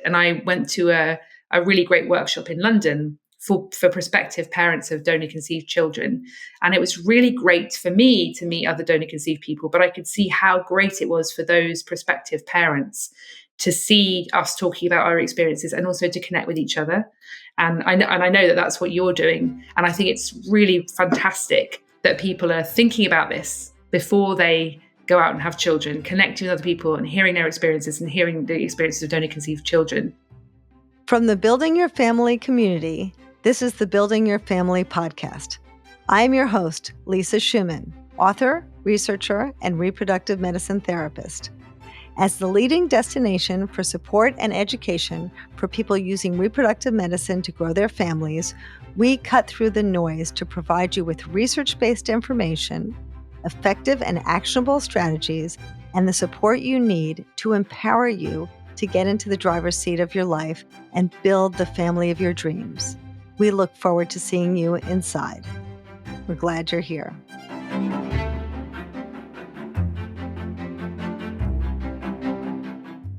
and I went to a really great workshop in London for prospective parents of donor conceived children. And it was really great for me to meet other donor conceived people, but I could see how great it was for those prospective parents to see us talking about our experiences and also to connect with each other. And I know that that's what you're doing. And I think it's really fantastic that people are thinking about this before they go out and have children, connecting with other people and hearing their experiences and hearing the experiences of donor conceived children. From the Building Your Family community, this is the Building Your Family podcast. I am your host, Lisa Schumann, author, researcher, and reproductive medicine therapist. As the leading destination for support and education for people using reproductive medicine to grow their families, we cut through the noise to provide you with research-based information, effective and actionable strategies, and the support you need to empower you to get into the driver's seat of your life and build the family of your dreams. We look forward to seeing you inside. We're glad you're here.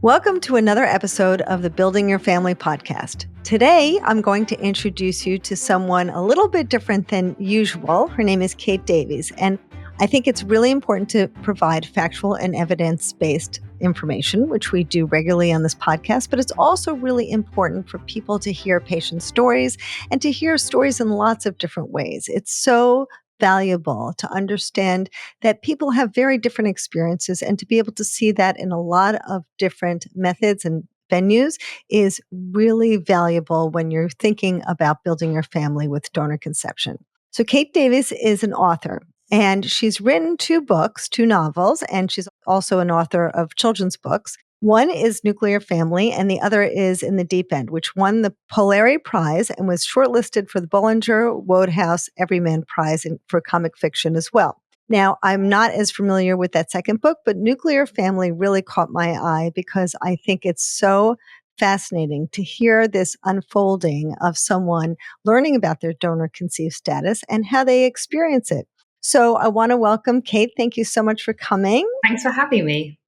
Welcome to another episode of the Building Your Family podcast. Today, I'm going to introduce you to someone a little bit different than usual. Her name is Kate Davies, and I think it's really important to provide factual and evidence-based information, which we do regularly on this podcast, but it's also really important for people to hear patient stories and to hear stories in lots of different ways. It's so valuable to understand that people have very different experiences, and to be able to see that in a lot of different methods and venues is really valuable when you're thinking about building your family with donor conception. So Kate Davies is an author, and she's written 2 books, 2 novels, and she's also an author of children's books. One is Nuclear Family, and the other is In the Deep End, which won the Polari Prize and was shortlisted for the Bollinger Wodehouse Everyman Prize for comic fiction as well. Now, I'm not as familiar with that second book, but Nuclear Family really caught my eye because I think it's so fascinating to hear this unfolding of someone learning about their donor conceived status and how they experience it. So I want to welcome Kate. Thank you so much for coming. Thanks for having me.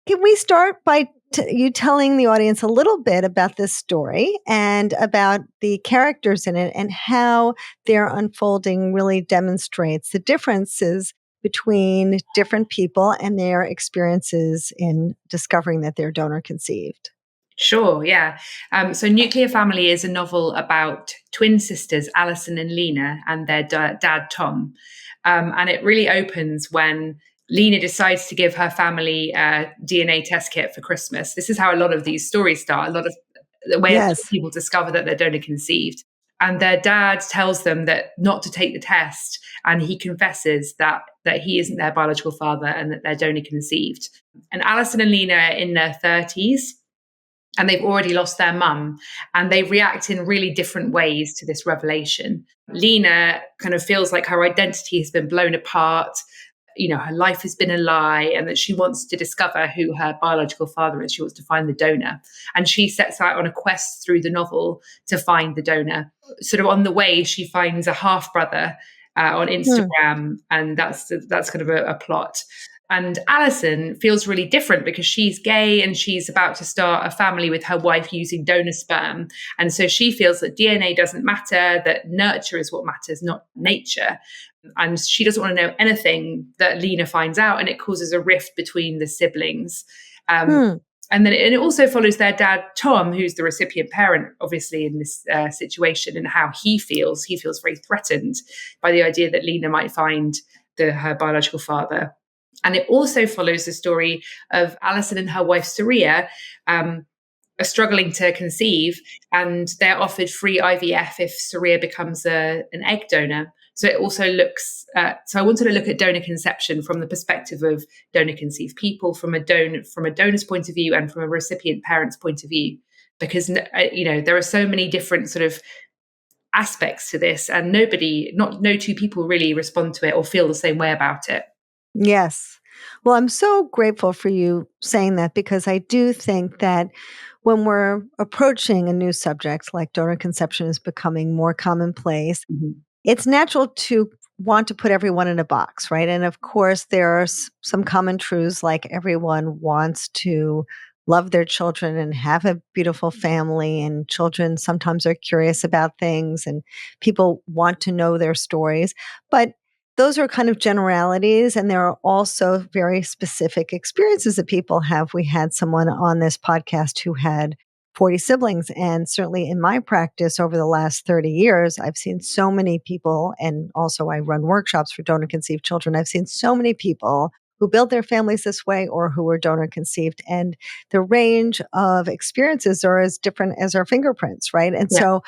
Can we start by you telling the audience a little bit about this story and about the characters in it and how their unfolding really demonstrates the differences between different people and their experiences in discovering that they're donor conceived? Sure, yeah. So Nuclear Family is a novel about twin sisters, Alison and Lena, and their dad, Tom. And it really opens when Lena decides to give her family a DNA test kit for Christmas. This is how a lot of these stories start. A lot of the way Yes. people discover that they're donor conceived. And their dad tells them that not to take the test, and he confesses that he isn't their biological father and that they're donor conceived. And Alison and Lena are in their 30s, and they've already lost their mum, and they react in really different ways to this revelation. Lena kind of feels like her identity has been blown apart. You know, her life has been a lie, and that she wants to discover who her biological father is. She wants to find the donor. And she sets out on a quest through the novel to find the donor. Sort of on the way, she finds a half brother on Instagram, and that's kind of a plot. And Alison feels really different because she's gay and she's about to start a family with her wife using donor sperm. And so she feels that DNA doesn't matter, that nurture is what matters, not nature. And she doesn't want to know anything that Lena finds out, and it causes a rift between the siblings. And then it also follows their dad, Tom, who's the recipient parent, obviously, in this situation, and how he feels. He feels very threatened by the idea that Lena might find her biological father. And it also follows the story of Alison and her wife, Saria, are struggling to conceive, and they're offered free IVF if Saria becomes an egg donor. So it also looks so I wanted to look at donor conception from the perspective of donor conceived people, from a donor's point of view and from a recipient parent's point of view, because there are so many different sort of aspects to this, and no 2 people really respond to it or feel the same way about it. Yes. Well, I'm so grateful for you saying that, because I do think that when we're approaching a new subject like donor conception is becoming more commonplace, it's natural to want to put everyone in a box, right? And of course, there are some common truths, like everyone wants to love their children and have a beautiful family, and children sometimes are curious about things and people want to know their stories. But those are kind of generalities, and there are also very specific experiences that people have. We had someone on this podcast who had 40 siblings, and certainly in my practice over the last 30 years, I've seen so many people, and also I run workshops for donor conceived children. I've seen so many people who build their families this way or who were donor conceived. And the range of experiences are as different as our fingerprints, right? And Yeah, so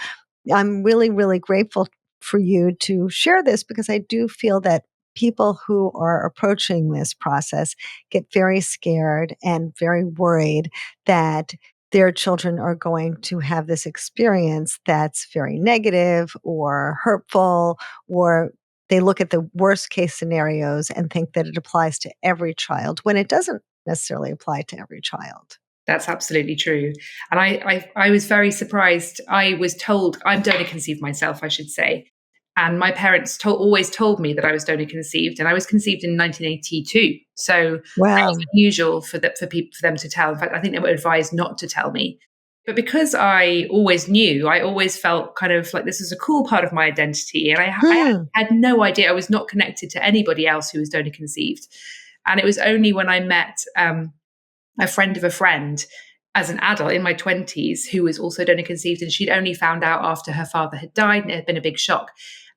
I'm really, really grateful for you to share this, because I do feel that people who are approaching this process get very scared and very worried that their children are going to have this experience that's very negative or hurtful, or they look at the worst case scenarios and think that it applies to every child when it doesn't necessarily apply to every child. that's absolutely true. And I was very surprised. I was told I'm donor conceived myself, I should say. And my parents always told me that I was donor conceived, and I was conceived in 1982. So that was Wow. unusual for them to tell. In fact, I think they were advised not to tell me. But because I always knew, I always felt kind of like this was a cool part of my identity, and I Hmm. had no idea. I was not connected to anybody else who was donor conceived. And it was only when I met a friend of a friend as an adult in my 20s who was also donor conceived, and she'd only found out after her father had died, and it had been a big shock,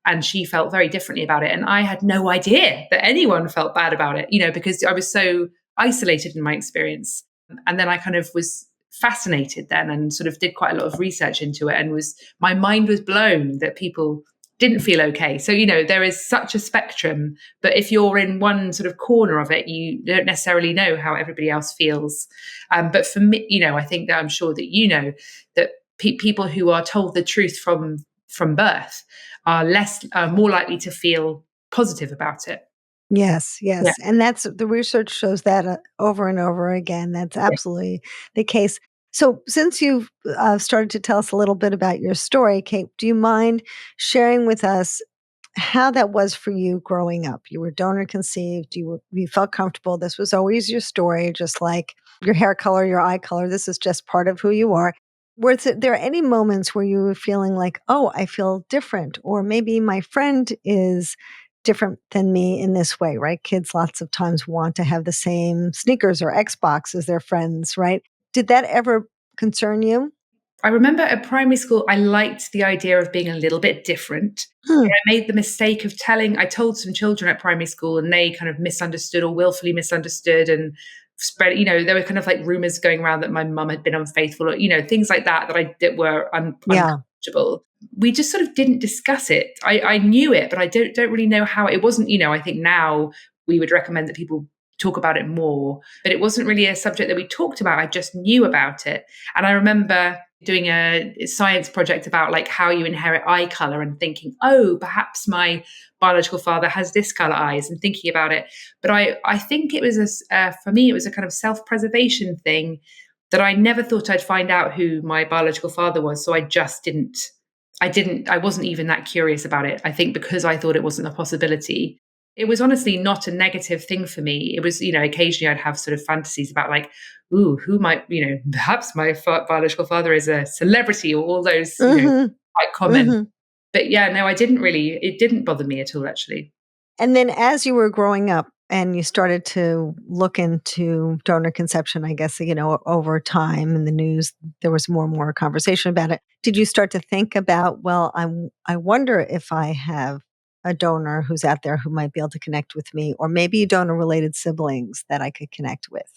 and she felt very differently about it, and I had no idea that anyone felt bad about it, because I was so isolated in my experience. And then I kind of was fascinated then and sort of did quite a lot of research into it, and was my mind was blown that people didn't feel okay. So there is such a spectrum, but if you're in one sort of corner of it, you don't necessarily know how everybody else feels. But for me, I think that I'm sure that that people who are told the truth from birth are more likely to feel positive about it. Yes, Yeah, yes. And that's the research shows that over and over again. That's yeah. absolutely the case. So, since you've started to tell us a little bit about your story, Kate, do you mind sharing with us how that was for you growing up? You were donor conceived, you felt comfortable. This was always your story, just like your hair color, your eye color. This is just part of who you are. There any moments where you were feeling like, oh, I feel different, or maybe my friend is different than me in this way, right? Kids lots of times want to have the same sneakers or Xbox as their friends, right? Did that ever concern you? I remember at primary school, I liked the idea of being a little bit different. Hmm. But I made the mistake of I told some children at primary school, and they kind of misunderstood or willfully misunderstood and spread, there were kind of like rumors going around that my mum had been unfaithful, or, things like that were Yeah. uncomfortable. We just sort of didn't discuss it. I knew it, but I don't really know how. It wasn't, I think now we would recommend that people talk about it more, but it wasn't really a subject that we talked about. I just knew about it. And I remember doing a science project about like how you inherit eye color, and thinking, oh, perhaps my biological father has this color eyes, and thinking about it. But I think it was for me, it was a kind of self-preservation thing, that I never thought I'd find out who my biological father was. So I just I wasn't even that curious about it. I think because I thought it wasn't a possibility. It was honestly not a negative thing for me. It was, occasionally I'd have sort of fantasies about like, ooh, who might, perhaps my biological father is a celebrity, or all those, Mhm. quite common. Mhm. But yeah, no, it didn't bother me at all, actually. And then as you were growing up and you started to look into donor conception, I guess, over time in the news, there was more and more conversation about it. Did you start to think about, well, I wonder if I have a donor who's out there who might be able to connect with me, or maybe donor related siblings that I could connect with?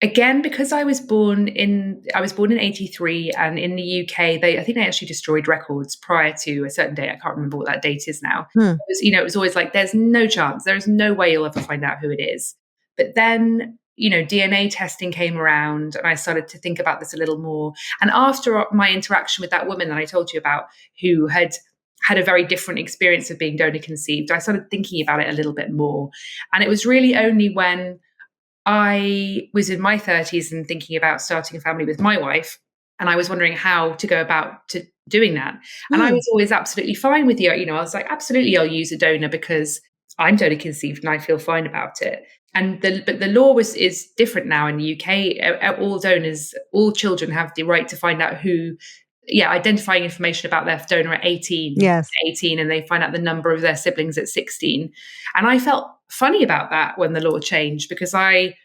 Again, because I was born in 83, and in the UK, I think they actually destroyed records prior to a certain date. I can't remember what that date is now. Hmm. It was always like, there's no chance, there's no way you'll ever find out who it is. But then, DNA testing came around, and I started to think about this a little more. And after my interaction with that woman that I told you about, who had a very different experience of being donor conceived, I started thinking about it a little bit more. And it was really only when I was in my 30s and thinking about starting a family with my wife, and I was wondering how to go about to doing that. And I Hmm. was always absolutely fine with you. I was like, absolutely, I'll use a donor because I'm donor conceived and I feel fine about it. But the law is different now in the UK. All children have the right to find out identifying information about their donor at Yes. 18, and they find out the number of their siblings at 16. And I felt funny about that when the law changed, because I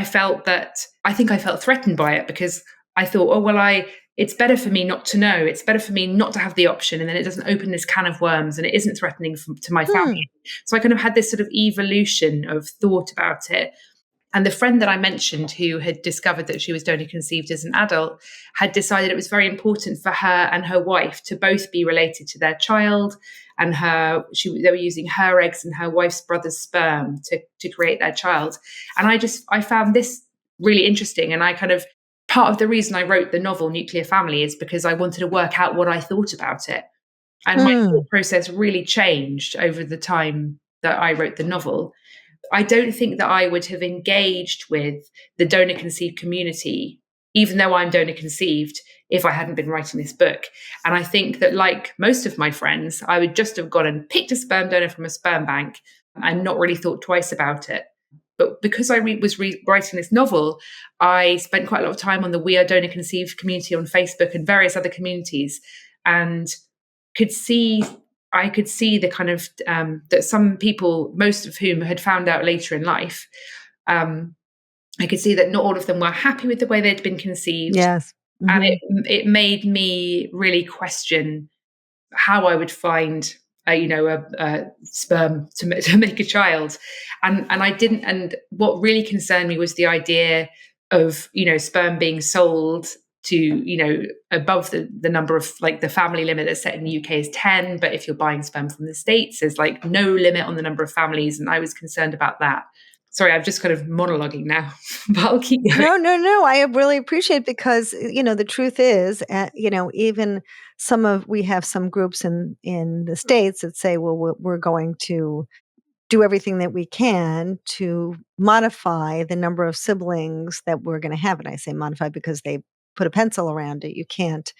felt threatened by it, because I thought, oh, well, it's better for me not to know. It's better for me not to have the option. And then it doesn't open this can of worms, and it isn't threatening to my family. So I kind of had this sort of evolution of thought about it. And the friend that I mentioned, who had discovered that she was donor conceived as an adult, had decided it was very important for her and her wife to both be related to their child. And they were using her eggs and her wife's brother's sperm to create their child. And I found this really interesting. And part of the reason I wrote the novel Nuclear Family is because I wanted to work out what I thought about it. And my thought process really changed over the time that I wrote the novel. I don't think that I would have engaged with the donor conceived community, even though I'm donor conceived, if I hadn't been writing this book. And I think that, like most of my friends, I would just have gone and picked a sperm donor from a sperm bank and not really thought twice about it. But because I was writing this novel, I spent quite a lot of time on the We Are Donor Conceived community on Facebook and various other communities, and I could see the kind of that some people, most of whom had found out later in life, I could see that not all of them were happy with the way they'd been conceived. Yes. And it made me really question how I would find a sperm to make a child. And I didn't. And what really concerned me was the idea of, sperm being sold to, above the number of, like, the family limit that's set in the UK is 10. But if you're buying sperm from the States, there's like no limit on the number of families. And I was concerned about that. Sorry, I'm just kind of monologuing now, but I'll keep going. No. I really appreciate it, because, the truth is, even we have some groups in the States that say, well, we're going to do everything that we can to modify the number of siblings that we're going to have. And I say modify because they put a pencil around it. You can't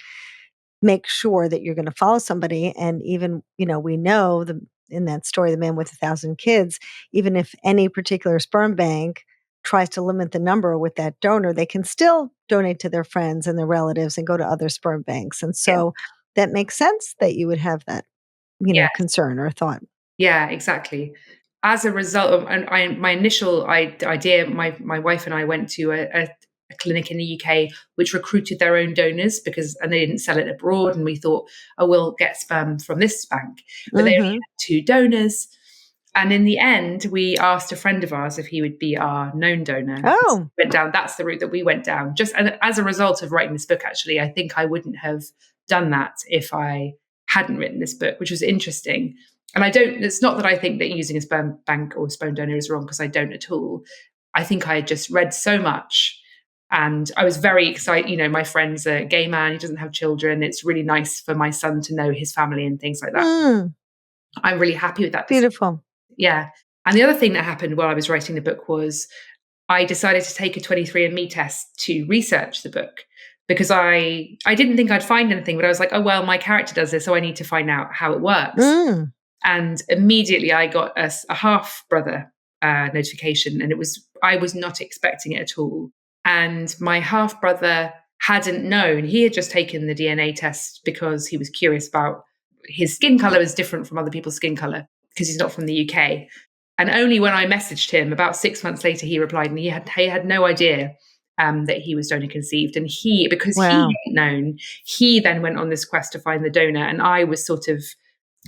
make sure that you're going to follow somebody. And even, we know in that story, The Man with 1,000 Kids, even if any particular sperm bank tries to limit the number with that donor, they can still donate to their friends and their relatives and go to other sperm banks. And so that makes sense that you would have that, concern or thought. Yeah, exactly. As a result of my initial idea, my wife and I went to a clinic in the UK which recruited their own donors, and they didn't sell it abroad. And we thought, oh, we'll get sperm from this bank. But they only had 2 donors. And in the end, we asked a friend of ours if he would be our known donor. Oh. That's the route that we went down. And as a result of writing this book, actually, I think I wouldn't have done that if I hadn't written this book, which was interesting. And it's not that I think that using a sperm bank or sperm donor is wrong, because I don't at all. I think I had just read so much, and I was very excited. My friend's a gay man, he doesn't have children. It's really nice for my son to know his family and things like that. I'm really happy with that. Beautiful. Yeah. And the other thing that happened while I was writing the book was I decided to take a 23andMe test to research the book, because I didn't think I'd find anything, but I was like, oh, well, my character does this, so I need to find out how it works. And immediately I got a half brother notification, and I was not expecting it at all. And my half brother hadn't known. He had just taken the DNA test because he was curious about his skin color is different from other people's skin color, because he's not from the UK. And only when I messaged him about 6 months later, he replied, and he had no idea that he was donor conceived. And because he hadn't known, he then went on this quest to find the donor. And I was sort of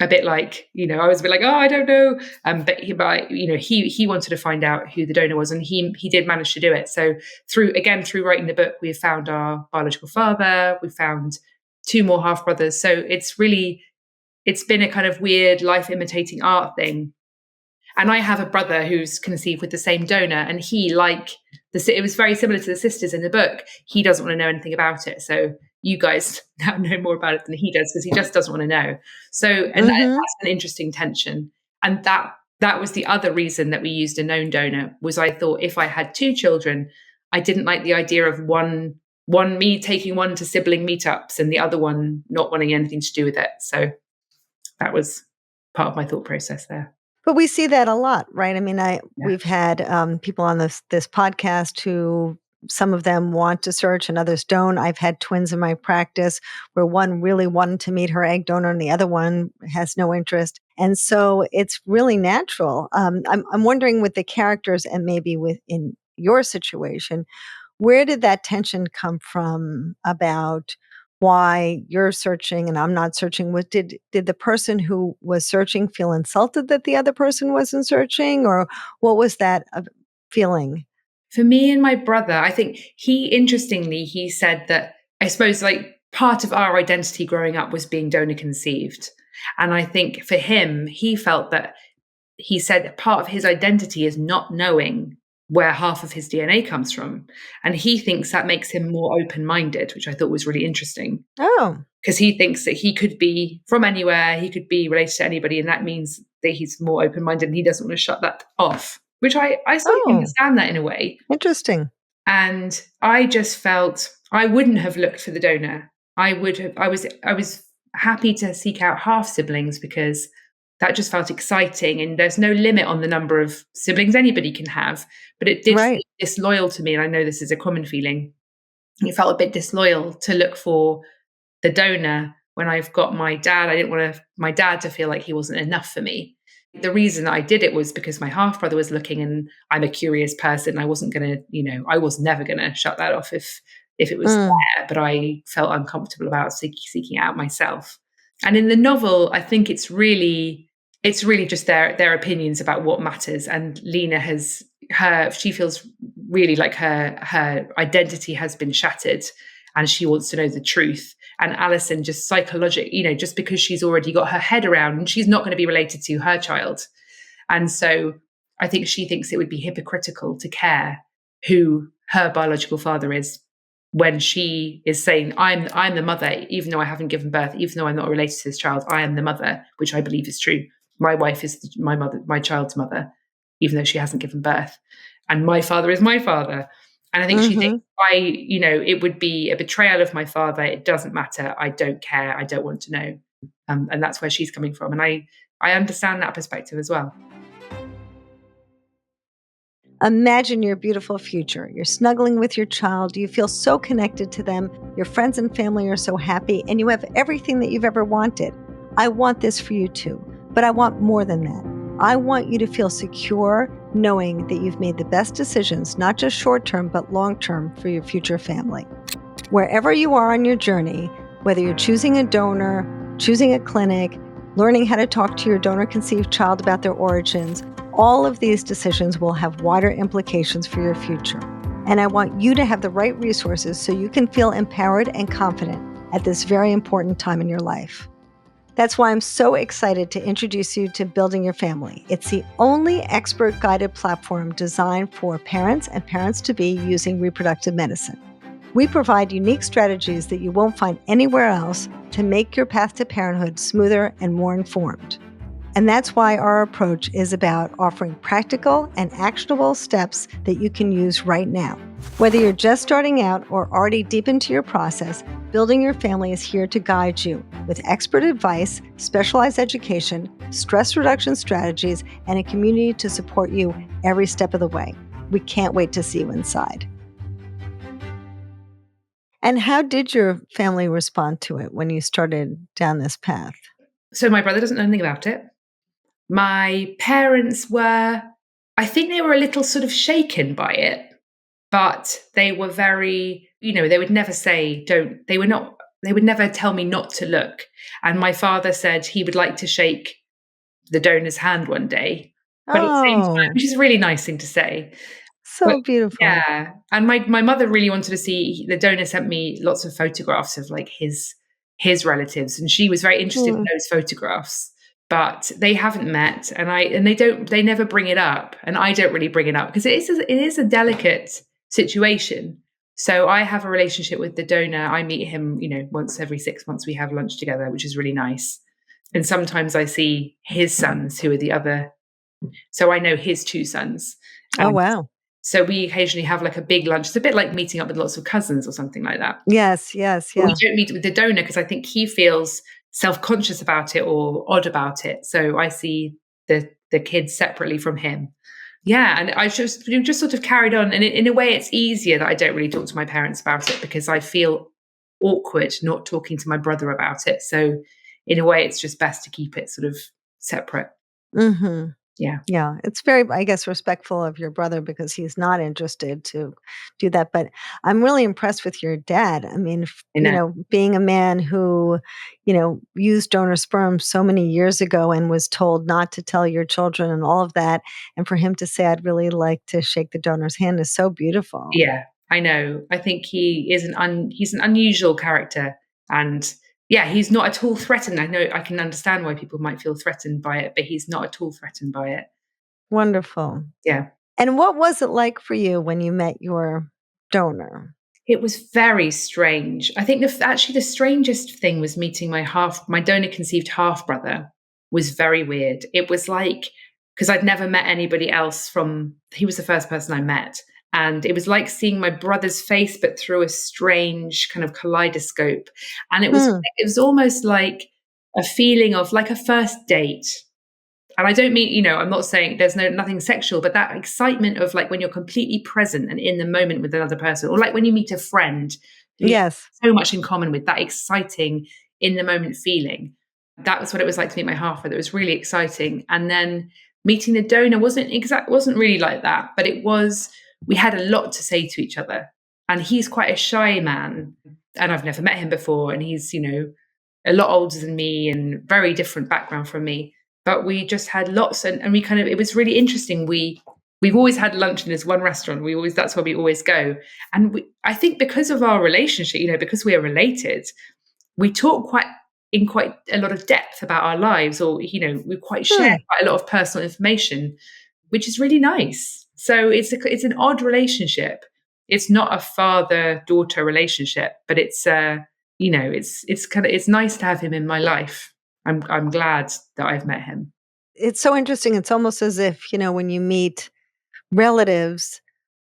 a bit like, I was a bit like, oh, I don't know. But he wanted to find out who the donor was, and he did manage to do it. So through writing the book, we have found our biological father. We found 2 more half brothers. So it's been a kind of weird life imitating art thing. And I have a brother who's conceived with the same donor, and it was very similar to the sisters in the book. He doesn't want to know anything about it. So you guys now know more about it than he does, because he just doesn't want to know. So, and that's an interesting tension. And that was the other reason that we used a known donor, was I thought if I had 2 children, I didn't like the idea of one me taking one to sibling meetups and the other one not wanting anything to do with it. So that was part of my thought process there. But we see that a lot, right? I mean, Yeah. we've had people on this podcast who some of them want to search and others don't. I've had twins in my practice where one really wanted to meet her egg donor and the other one has no interest, and so it's really natural. I'm wondering with the characters and maybe within your situation, where did that tension come from about why you're searching and I'm not searching? What did the person who was searching feel insulted that the other person wasn't searching, or what was that feeling? For me and my brother, I think interestingly, he said that I suppose like part of our identity growing up was being donor conceived. And I think for him, he felt that he said that part of his identity is not knowing where half of his DNA comes from. And he thinks that makes him more open minded, which I thought was really interesting. Oh, Because he thinks that he could be from anywhere, he could be related to anybody, and that means that he's more open minded and he doesn't want to shut that off, which I sort of oh, understand that in a way. interesting. And I just felt I wouldn't have looked for the donor. I was happy to seek out half siblings because that just felt exciting. And there's no limit on the number of siblings anybody can have. But it did feel Right. disloyal to me. And I know this is a common feeling. It felt a bit disloyal to look for the donor when I've got my dad. I didn't want my dad to feel like he wasn't enough for me. The reason I did it was because my half brother was looking, and I'm a curious person. I wasn't going to, I was never going to shut that off if it was Mm, there, but I felt uncomfortable about seeking out myself. And in the novel, I think it's really just their opinions about what matters. And Lena she feels really like her identity has been shattered, and she wants to know the truth. And Alison just psychologically, just because she's already got her head around, and she's not going to be related to her child. And so I think she thinks it would be hypocritical to care who her biological father is when she is saying, I'm the mother, even though I haven't given birth, even though I'm not related to this child, I am the mother, which I believe is true. My wife is my mother, my child's mother, even though she hasn't given birth. And my father is my father. And I think she thinks mm-hmm. it would be a betrayal of my father. It doesn't matter. I don't care. I don't want to know. And that's where she's coming from. And I understand that perspective as well. Imagine your beautiful future. You're snuggling with your child. You feel so connected to them. Your friends and family are so happy, and you have everything that you've ever wanted. I want this for you too, but I want more than that. I want you to feel secure knowing that you've made the best decisions, not just short term, but long term for your future family. Wherever you are on your journey, whether you're choosing a donor, choosing a clinic, learning how to talk to your donor conceived child about their origins, all of these decisions will have wider implications for your future. And I want you to have the right resources so you can feel empowered and confident at this very important time in your life. That's why I'm so excited to introduce you to Building Your Family. It's the only expert-guided platform designed for parents and parents-to-be using reproductive medicine. We provide unique strategies that you won't find anywhere else to make your path to parenthood smoother and more informed. And that's why our approach is about offering practical and actionable steps that you can use right now. Whether you're just starting out or already deep into your process, Building Your Family is here to guide you with expert advice, specialized education, stress reduction strategies, and a community to support you every step of the way. We can't wait to see you inside. And how did your family respond to it when you started down this path? So my brother doesn't know anything about it. My parents I think they were a little sort of shaken by it, but they were very, they would never say, they would never tell me not to look. And my father said he would like to shake the donor's hand one day, but at the same time, Oh, which is a really nice thing to say. But so beautiful. yeah, and my mother really wanted to see, the donor sent me lots of photographs of like his relatives, and she was very interested in Mm. those photographs. But they haven't met, and they never bring it up, and I don't really bring it up because it is a delicate situation. So I have a relationship with the donor. I meet him, once every 6 months. We have lunch together, which is really nice. And sometimes I see his sons, who are the other. So I know his two sons. Oh, wow. So we occasionally have like a big lunch. It's a bit like meeting up with lots of cousins or something like that. Yes, yes, But we yeah. don't meet with the donor because I think he feels self-conscious about it or odd about it. So I see the the kids separately from him. Yeah, and I just sort of carried on, and in a way, it's easier that I don't really talk to my parents about it because I feel awkward not talking to my brother about it. So, in a way, it's just best to keep it sort of separate. Mhm. Yeah, Yeah, it's very, I guess, respectful of your brother because he's not interested to do that. But I'm really impressed with your dad. I mean, I know. being a man who, used donor sperm so many years ago and was told not to tell your children and all of that, and for him to say, "I'd really like to shake the donor's hand," is so beautiful. Yeah, I know. I think he's an unusual character, and yeah, he's not at all threatened. I know I can understand why people might feel threatened by it, but he's not at all threatened by it. Wonderful. Yeah. And what was it like for you when you met your donor? It was very strange. I think actually the strangest thing was meeting my donor conceived half brother was very weird. It was like because I'd never met anybody else he was the first person I met. And it was like seeing my brother's face, but through a strange kind of kaleidoscope. And Hmm. it was almost like a feeling of like a first date. And I don't mean, I'm not saying there's nothing sexual, but that excitement of like when you're completely present and in the moment with another person, or like when you meet a friend who you Yes. have so much in common with, that exciting in the moment feeling. That was what it was like to meet my half brother. It was really exciting. And then meeting the donor wasn't really like that, but we had a lot to say to each other. And he's quite a shy man. And I've never met him before. And he's, a lot older than me and very different background from me, but we just had lots and we kind of it was really interesting. We've always had lunch in this one restaurant. That's where we always go. And I think because of our relationship, because we are related, we talk quite a lot of depth about our lives, or we quite share Hmm. quite a lot of personal information, which is really nice. So it's an odd relationship. It's not a father daughter relationship, but it's nice to have him in my life. I'm glad that I've met him. It's so interesting. It's almost as if, when you meet relatives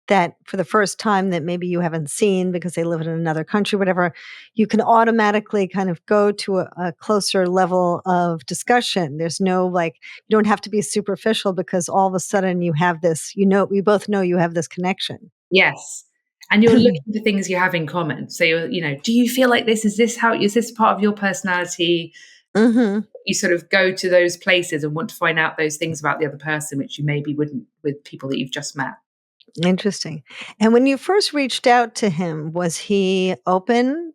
that for the first time that maybe you haven't seen because they live in another country, whatever, you can automatically kind of go to a closer level of discussion. There's no like, you don't have to be superficial because all of a sudden you have this, we both know you have this connection. Yes. And you're looking for things you have in common. So do you feel like this? Is this part of your personality? Hmm. You sort of go to those places and want to find out those things about the other person, which you maybe wouldn't with people that you've just met. Interesting. And when you first reached out to him, was he open?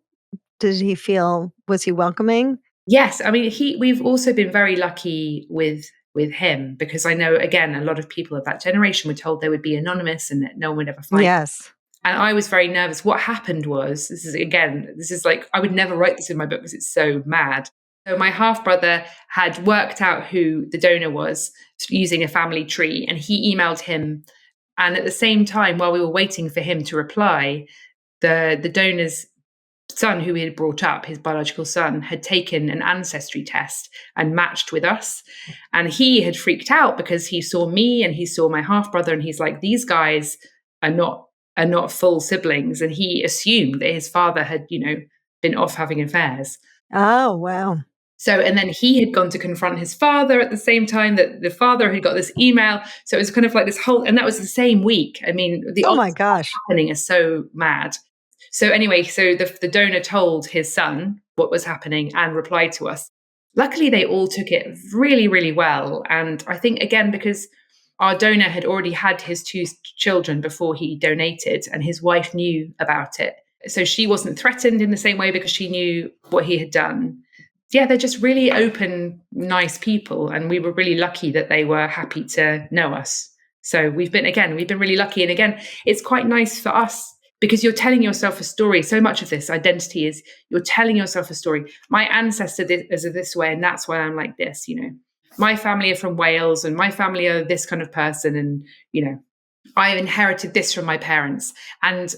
Was he welcoming? Yes, I mean we've also been very lucky with him because I know again a lot of people of that generation were told they would be anonymous and that no one would ever find. Yes. And I was very nervous. What happened was, this is like, I would never write this in my book because it's so mad. So my half brother had worked out who the donor was using a family tree, and he emailed him. And at the same time, while we were waiting for him to reply, the donor's son, who he had brought up, his biological son, had taken an ancestry test and matched with us. And he had freaked out because he saw me and he saw my half brother, and he's like, these guys are not full siblings. And he assumed that his father had, been off having affairs. Oh, wow. So, and then he had gone to confront his father at the same time that the father had got this email. So it was kind of like this whole, and that was the same week. I mean, the Oh odds my of that gosh. happening are so mad. So anyway, so the donor told his son what was happening and replied to us. Luckily, they all took it really, really well. And I think, again, because our donor had already had his two children before he donated, and his wife knew about it. So she wasn't threatened in the same way because she knew what he had done. Yeah, they're just really open, nice people. And we were really lucky that they were happy to know us. So we've been really lucky. And again, it's quite nice for us because you're telling yourself a story. So much of this identity is you're telling yourself a story. My ancestor is this way, and that's why I'm like this, My family are from Wales, and my family are this kind of person. And, I inherited this from my parents. And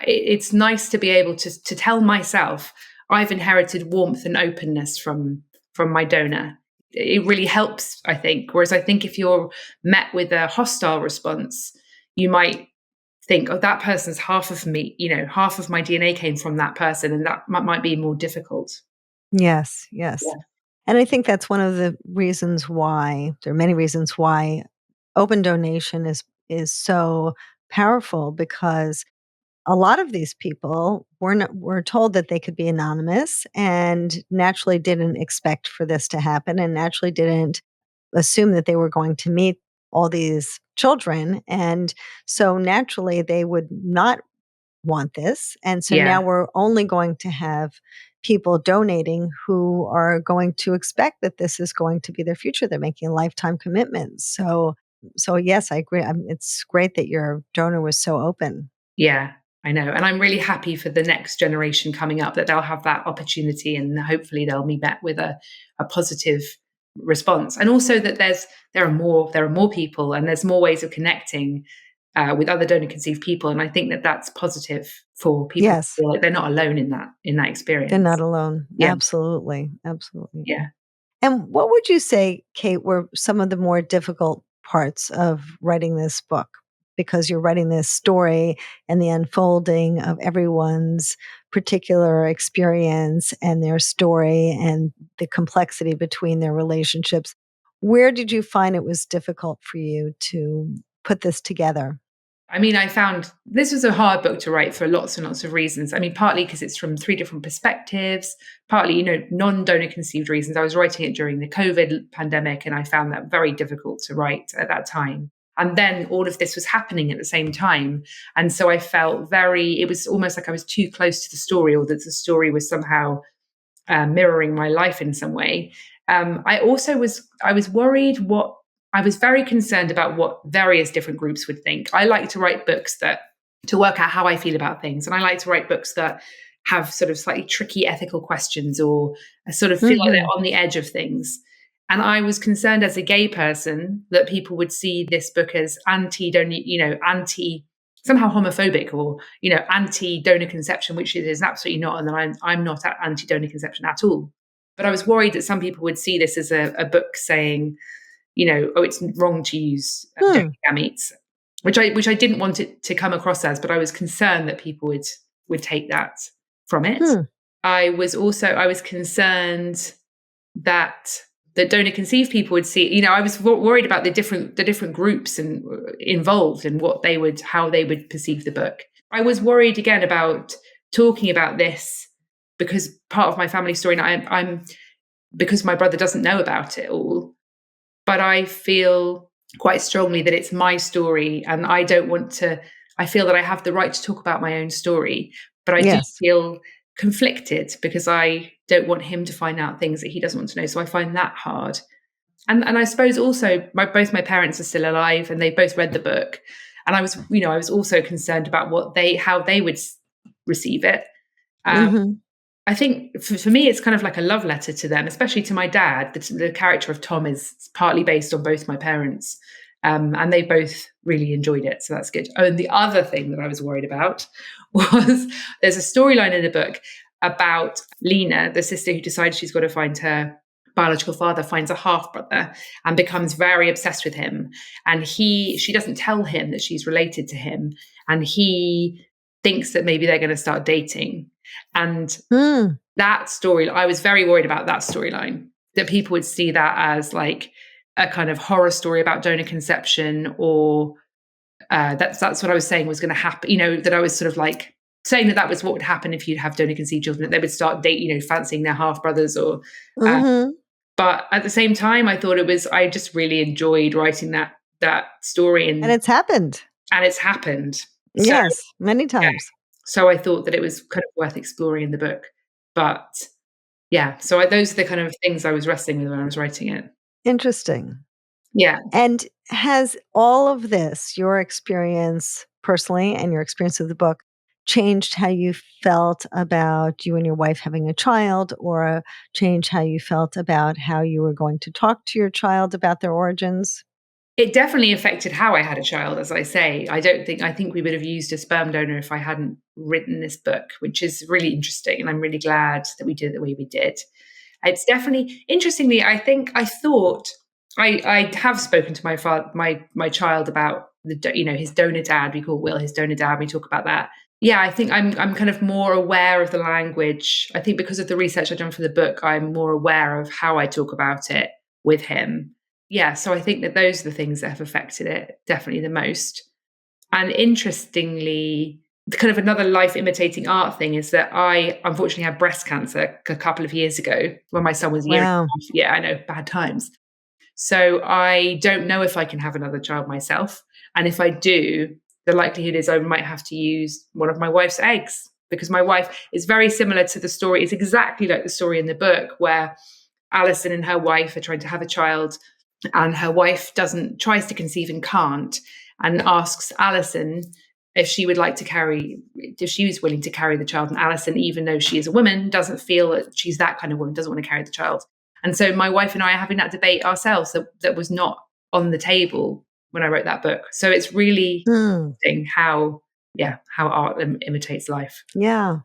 it's nice to be able to tell myself I've inherited warmth and openness from my donor. It really helps, I think. Whereas I think if you're met with a hostile response, you might think, oh, that person's half of me, half of my DNA came from that person, and that might be more difficult. Yes, yes. Yeah. And I think that's one of the reasons why there are many reasons why open donation is so powerful, because a lot of these people were told that they could be anonymous and naturally didn't expect for this to happen and naturally didn't assume that they were going to meet all these children. And so naturally they would not want this. And so Yeah. now we're only going to have people donating who are going to expect that this is going to be their future. They're making lifetime commitments. So yes, I agree. It's great that your donor was so open. Yeah, I know. And I'm really happy for the next generation coming up that they'll have that opportunity and hopefully they'll be met with a positive response. And also that there are more people and there's more ways of connecting with other donor conceived people. And I think that that's positive for people to Yes, feel like they're not alone in that they're not experience. alone. Yeah, Absolutely. Absolutely. yeah. And what would you say, Kate, were some of the more difficult parts of writing this book? Because you're writing this story and the unfolding of everyone's particular experience and their story and the complexity between their relationships. Where did you find it was difficult for you to put this together? I mean, I found this was a hard book to write for lots and lots of reasons. I mean, partly because it's from three different perspectives, partly, non-donor conceived reasons. I was writing it during the COVID pandemic, and I found that very difficult to write at that time. And then all of this was happening at the same time. And so I felt it was almost like I was too close to the story, or that the story was somehow mirroring my life in some way. I was worried what I was very concerned about what various different groups would think. I like to write books to work out how I feel about things, and I like to write books that have sort of slightly tricky ethical questions or sort of feel like Hmm. they're on the edge of things. And I was concerned as a gay person that people would see this book as anti somehow homophobic or anti donor conception, which it is absolutely not, and that I'm not anti donor conception at all. But I was worried that some people would see this as a book saying, oh, it's wrong to use donor Hmm. gametes, which I didn't want it to come across as, but I was concerned that people would take that from it. Hmm. I was concerned that the donor conceived people would see. I was worried about the different groups and involved and how they would perceive the book. I was worried again about talking about this because part of my family story, and I'm because my brother doesn't know about it all, but I feel quite strongly that it's my story and I don't want to. I feel that I have the right to talk about my own story, but I do Yes. feel conflicted because I don't want him to find out things that he doesn't want to know. So I find that hard. And I suppose also both my parents are still alive and they both read the book. And I was also concerned about how they would receive it. Um, Hmm. I think for me, it's kind of like a love letter to them, especially to my dad. The character of Tom is partly based on both my parents, and they both really enjoyed it. So that's good. Oh, and the other thing that I was worried about was there's a storyline in the book about Lena, the sister who decides she's got to find her biological father, finds a half brother and becomes very obsessed with him. And she doesn't tell him that she's related to him, and he thinks that maybe they're going to start dating. And Hmm. that story, I was very worried about that storyline, that people would see that as like a kind of horror story about donor conception, or that's what I was saying was going to happen. That I was sort of like saying that was what would happen if you'd have donor conceived children, that they would start fancying their half brothers, or. Uh, Hmm. but at the same time, I just really enjoyed writing that story, And and it's happened. it's happened. So Yes, many yeah, times. so I thought that it was kind of worth exploring in the book, but yeah, so those are the kind of things I was wrestling with when I was writing it. Interesting. Yeah. And has all of this, your experience personally and your experience of the book, changed how you felt about you and your wife having a child, or changed how you felt about how you were going to talk to your child about their origins? It definitely affected how I had a child, as I say. I think we would have used a sperm donor if I hadn't written this book, which is really interesting. And I'm really glad that we did it the way we did. It's definitely, interestingly, I thought, I have spoken to my father, my child about his donor dad. We call Will his donor dad. We talk about that. Yeah, I think I'm kind of more aware of the language. I think because of the research I've done for the book, I'm more aware of how I talk about it with him. Yeah, so I think that those are the things that have affected it definitely the most. And interestingly, the kind of another life imitating art thing is that I unfortunately had breast cancer a couple of years ago when my son was a year and Wow. a half. Yeah, I know, bad times. So I don't know if I can have another child myself. And if I do, the likelihood is I might have to use one of my wife's eggs, because my wife is very similar to the story. It's exactly like the story in the book where Alison and her wife are trying to have a child, and her wife doesn't tries to conceive and can't, and asks Alison if she would like to carry if she was willing to carry the child. And Alison, even though she is a woman, doesn't feel that she's that kind of woman, doesn't want to carry the child. And so my wife and I are having that debate ourselves that was not on the table when I wrote that book. So it's really Mm, interesting how art imitates life. yeah.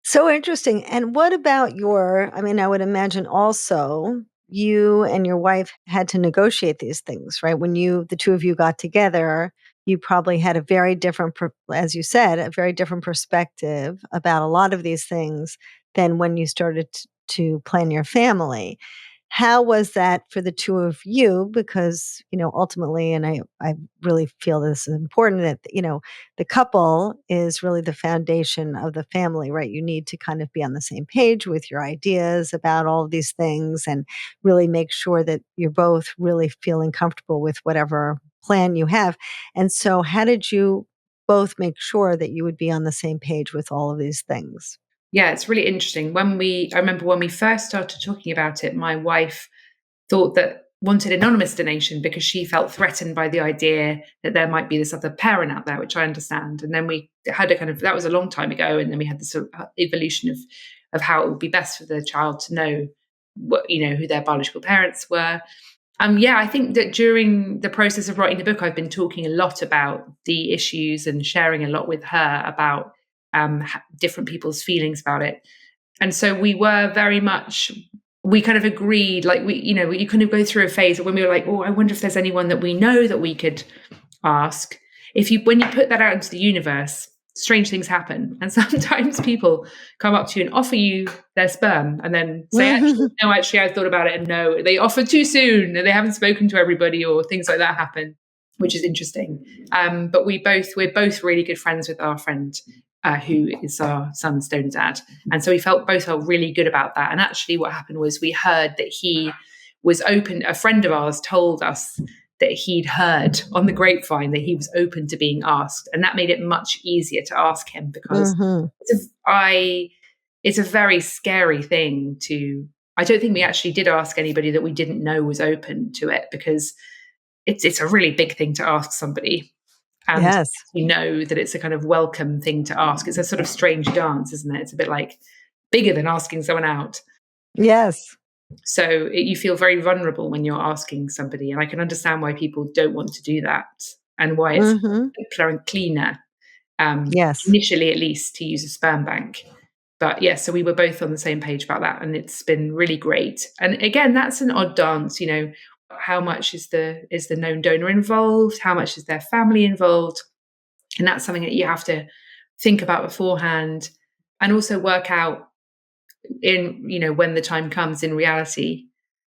So interesting. And what about I mean, I would imagine also you and your wife had to negotiate these things, right? When the two of you got together, you probably had a very different, as you said, a very different perspective about a lot of these things than when you started to plan your family. How was that for the two of you? Because, ultimately, and I really feel this is important that, the couple is really the foundation of the family, right? You need to kind of be on the same page with your ideas about all of these things and really make sure that you're both really feeling comfortable with whatever plan you have. And so, how did you both make sure that you would be on the same page with all of these things? Yeah, it's really interesting. I remember when we first started talking about it, my wife thought that wanted anonymous donation because she felt threatened by the idea that there might be this other parent out there, which I understand. And then we had a kind of that was a long time ago, and then we had this sort of evolution of how it would be best for the child to know who their biological parents were. Yeah, I think that during the process of writing the book, I've been talking a lot about the issues and sharing a lot with her about different people's feelings about it. And so we kind of agreed, like you kind of go through a phase when we were like, oh, I wonder if there's anyone that we know that we could ask. When you put that out into the universe, strange things happen. And sometimes people come up to you and offer you their sperm and then say, actually, I thought about it, and no, they offer too soon and they haven't spoken to everybody, or things like that happen, which is interesting. But we're both really good friends with our friend who is our son's donor dad. And so we both felt really good about that. And actually what happened was we heard that he was open. A friend of ours told us that he'd heard on the grapevine that he was open to being asked. And that made it much easier to ask him, because Hmm. it's a very scary thing I don't think we actually did ask anybody that we didn't know was open to it, because it's a really big thing to ask somebody. And Yes. you know that it's a kind of welcome thing to ask. It's a sort of strange dance, isn't it? It's a bit like bigger than asking someone out. Yes. So you feel very vulnerable when you're asking somebody. And I can understand why people don't want to do that, and why it's Hmm. simpler and cleaner, Yes. initially at least, to use a sperm bank. But yeah, so we were both on the same page about that, and it's been really great. And again, that's an odd dance, how much is the known donor involved? How much is their family involved? And that's something that you have to think about beforehand, and also work out when the time comes in reality,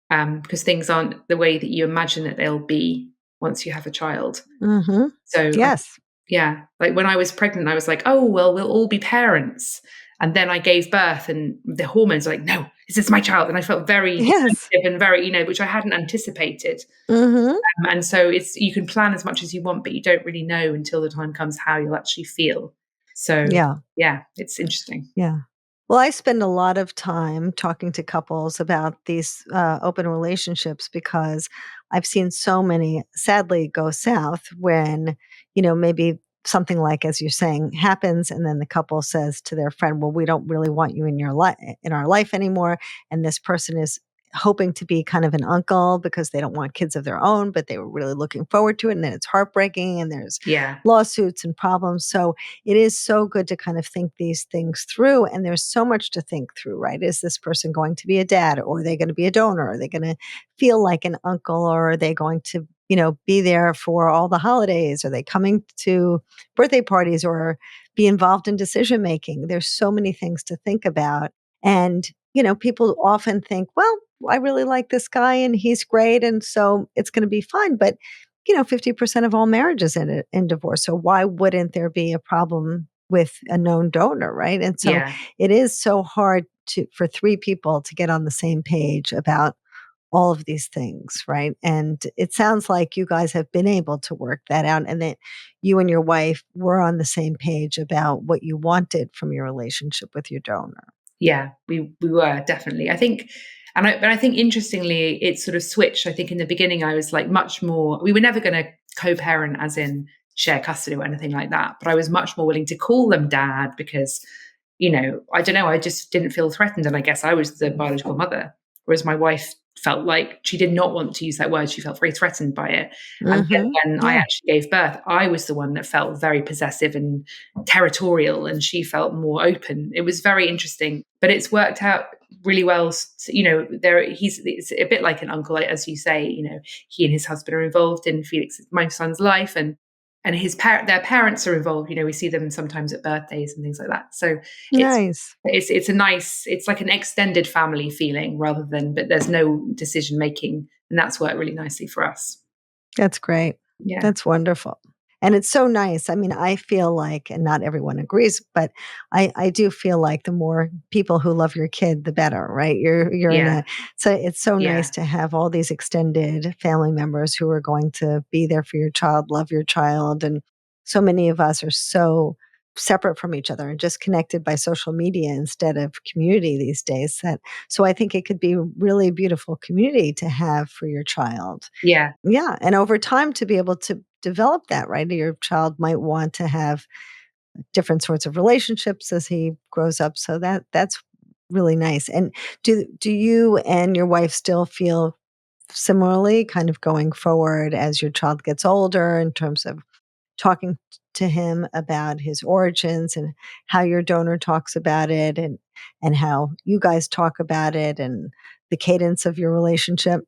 because things aren't the way that you imagine that they'll be once you have a child. Hmm. So Yes. yeah, like when I was pregnant, I was like, oh, well, we'll all be parents. And then I gave birth, and the hormones were like, no, this is my child. And I felt very Yes. defensive and very, which I hadn't anticipated. Hmm. And so you can plan as much as you want, but you don't really know until the time comes how you'll actually feel. So Yeah. yeah, it's interesting. Yeah. Well, I spend a lot of time talking to couples about these open relationships because I've seen so many sadly go south when, maybe something like, as you're saying, happens. And then the couple says to their friend, well, we don't really want you in in our life anymore. And this person is hoping to be kind of an uncle because they don't want kids of their own, but they were really looking forward to it. And then it's heartbreaking and there's Yeah. lawsuits and problems. So it is so good to kind of think these things through. And there's so much to think through, right? Is this person going to be a dad, or are they going to be a donor? Are they going to feel like an uncle, or are they going to, be there for all the holidays? Are they coming to birthday parties, or be involved in decision making. There's so many things to think about. And, people often think, well, I really like this guy and he's great. And so it's going to be fine. But, 50% of all marriages in divorce. So why wouldn't there be a problem with a known donor? Right. And so Yeah. it is so hard for three people to get on the same page about all of these things, right? And it sounds like you guys have been able to work that out and that you and your wife were on the same page about what you wanted from your relationship with your donor. Yeah, we were definitely. I think, but I think interestingly, it sort of switched. I think in the beginning, I was like much more. We were never going to co-parent, as in share custody or anything like that. But I was much more willing to call them dad because, I don't know, I just didn't feel threatened, and I guess I was the biological mother, whereas my wife felt like she did not want to use that word. She felt very threatened by it. And then when I Yeah. actually gave birth, I was the one that felt very possessive and territorial, and she felt more open. It was very interesting, but it's worked out really well. It's a bit like an uncle, as you say. He and his husband are involved in Felix, my son's life, and their parents are involved. We see them sometimes at birthdays and things like that. So it's Nice. it's like an extended family feeling but there's no decision making, and that's worked really nicely for us. That's great. Yeah. That's wonderful. And it's so nice. I mean, I feel like, and not everyone agrees, but I do feel like the more people who love your kid, the better, right? You're in Yeah. so it's so nice Yeah. to have all these extended family members who are going to be there for your child, love your child. And so many of us are so separate from each other and just connected by social media instead of community these days. So I think it could be a really beautiful community to have for your child. Yeah. Yeah, and over time to be able to develop that, right? Your child might want to have different sorts of relationships as he grows up, so that's really nice. And do you and your wife still feel similarly kind of going forward as your child gets older in terms of talking to him about his origins and how your donor talks about it and how you guys talk about it and the cadence of your relationship?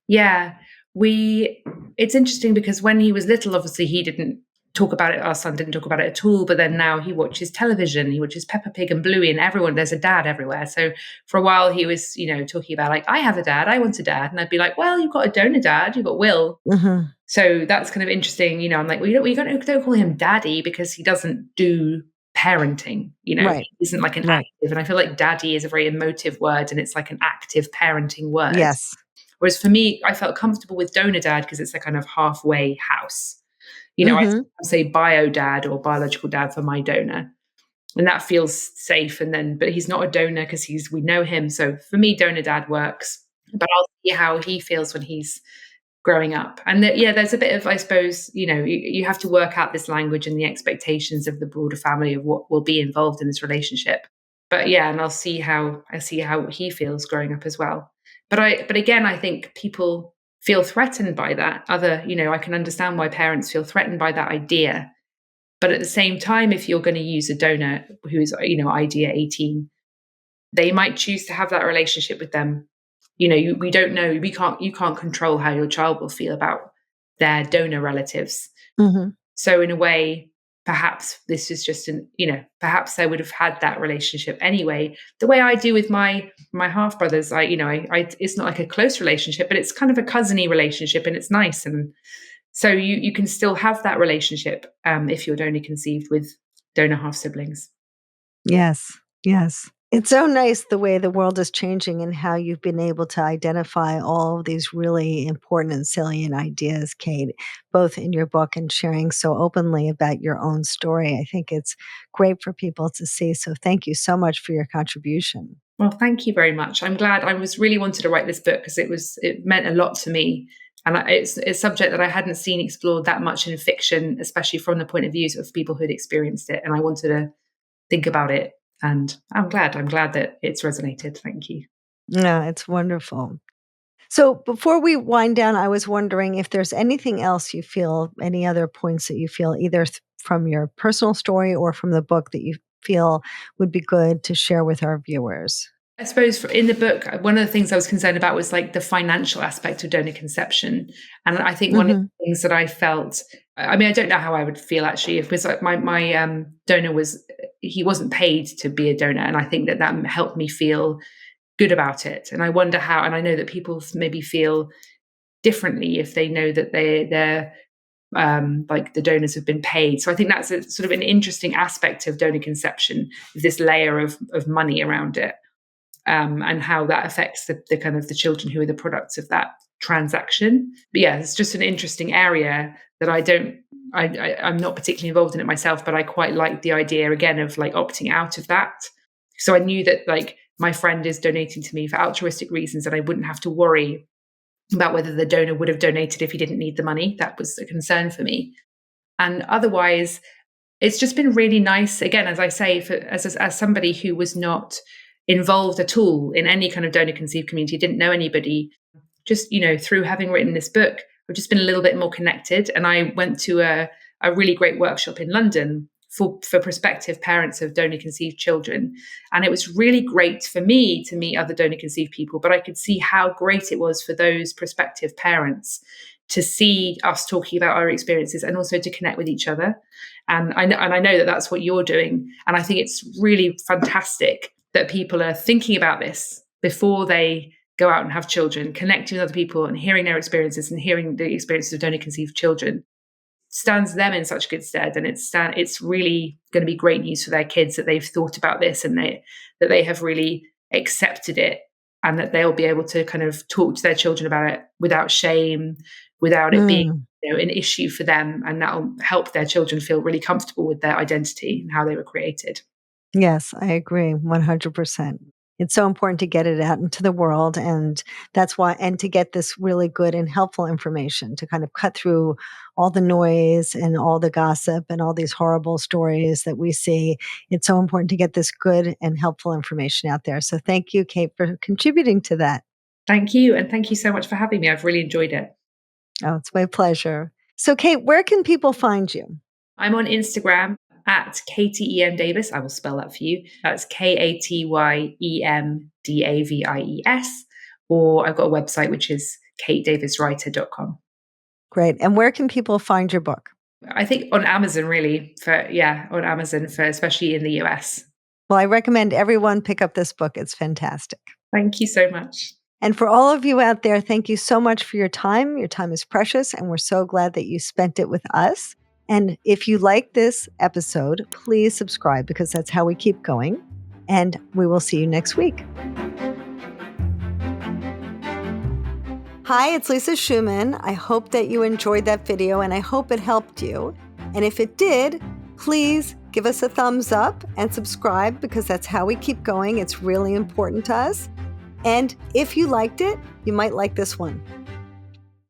Yeah. It's interesting because when he was little, obviously he didn't talk about it. Our son didn't talk about it at all. But then now he watches television, he watches Peppa Pig and Bluey, and there's a dad everywhere. So for a while he was, talking about like, I have a dad, I want a dad. And I'd be like, well, you've got a donor dad, you've got Will. Mhm. So that's kind of interesting. I'm like, well, don't call him daddy because he doesn't do parenting. Right. He isn't like an Right. active. And I feel like daddy is a very emotive word, and it's like an active parenting word. Yes. Whereas for me, I felt comfortable with donor dad because it's a kind of halfway house. I Mhm. say bio dad or biological dad for my donor, and that feels safe. But he's not a donor because we know him. So for me, donor dad works. But I'll see how he feels when he's growing up. And there's a bit of, I suppose, you have to work out this language and the expectations of the broader family of what will be involved in this relationship. But and I see how he feels growing up as well. But again, I think people feel threatened by that. I can understand why parents feel threatened by that idea. But at the same time, if you're going to use a donor who's, idea 18, they might choose to have that relationship with them. We don't know. You can't control how your child will feel about their donor relatives. Mhm. So in a way, perhaps this is just perhaps they would have had that relationship anyway. The way I do with my half brothers, it's not like a close relationship, but it's kind of a cousiny relationship, and it's nice. And so you can still have that relationship if you're donor conceived with donor half siblings. Yes. Yes. It's so nice the way the world is changing and how you've been able to identify all of these really important and salient ideas, Kate, both in your book and sharing so openly about your own story. I think it's great for people to see. So thank you so much for your contribution. Well, thank you very much. I'm glad. I was really wanted to write this book because it meant a lot to me, and it's a subject that I hadn't seen explored that much in fiction, especially from the point of views of people who'd experienced it. And I wanted to think about it, and I'm glad. I'm glad that it's resonated. Thank you. Yeah, it's wonderful. So before we wind down, I was wondering if there's anything else you feel, any other points that you feel either from your personal story or from the book that you feel would be good to share with our viewers. I suppose in the book, one of the things I was concerned about was like the financial aspect of donor conception. And I think one of Mhm. the things that I felt I mean, I don't know how I would feel actually if, because like my donor he wasn't paid to be a donor, and I think that helped me feel good about it. And I wonder how, and I know that people maybe feel differently if they know that they're like the donors have been paid. So I think that's a sort of an interesting aspect of donor conception, this layer of money around it, and how that affects the kind of the children who are the products of that transaction. But yeah, it's just an interesting area that I'm not particularly involved in it myself, but I quite like the idea again of like opting out of that. So I knew that like my friend is donating to me for altruistic reasons, and I wouldn't have to worry about whether the donor would have donated if he didn't need the money. That was a concern for me. And otherwise, it's just been really nice, again, as I say, as somebody who was not involved at all in any kind of donor conceived community, didn't know anybody, just, through having written this book, I've just been a little bit more connected. And I went to a really great workshop in London for prospective parents of donor conceived children. And it was really great for me to meet other donor conceived people, but I could see how great it was for those prospective parents to see us talking about our experiences and also to connect with each other. And I know that that's what you're doing. And I think it's really fantastic that people are thinking about this before they go out and have children, connecting with other people and hearing their experiences and hearing the experiences of donor conceived children stands them in such good stead. And it's really going to be great news for their kids that they've thought about this and that they have really accepted it, and that they'll be able to kind of talk to their children about it without shame, without it being an issue for them. And that'll help their children feel really comfortable with their identity and how they were created. Yes, I agree 100%. It's so important to get it out into the world. And that's why, and to get this really good and helpful information to kind of cut through all the noise and all the gossip and all these horrible stories that we see. It's so important to get this good and helpful information out there. So thank you, Kate, for contributing to that. Thank you. And thank you so much for having me. I've really enjoyed it. Oh, it's my pleasure. So, Kate, where can people find you? I'm on Instagram at Katie Davis. I will spell that for you. That's KatyemDavies. Or I've got a website, which is katedaviswriter.com. Great. And where can people find your book? I think on Amazon, really, on Amazon, for especially in the US. Well, I recommend everyone pick up this book. It's fantastic. Thank you so much. And for all of you out there, thank you so much for your time. Your time is precious, and we're so glad that you spent it with us. And if you like this episode, please subscribe, because that's how we keep going. And we will see you next week. Hi, it's Lisa Schumann. I hope that you enjoyed that video, and I hope it helped you. And if it did, please give us a thumbs up and subscribe, because that's how we keep going. It's really important to us. And if you liked it, you might like this one.